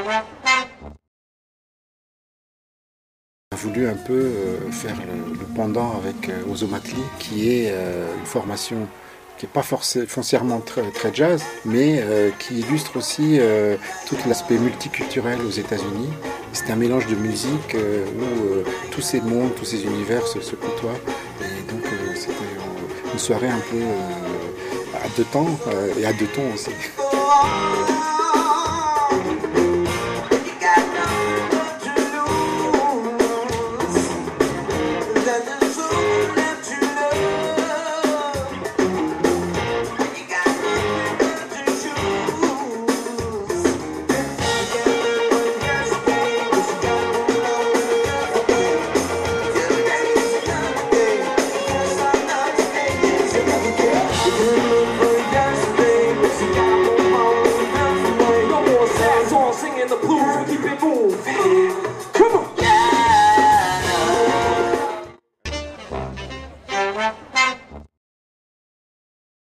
On a voulu un peu faire le pendant avec Ozomatli, qui est une formation qui n'est pas foncièrement très jazz, mais qui illustre aussi tout l'aspect multiculturel aux États-Unis. C'est un mélange de musique où tous ces mondes, tous ces univers se côtoient. Et donc c'était une soirée un peu à deux temps et à deux tons aussi. Singing the blues, we keep it moving. Come on.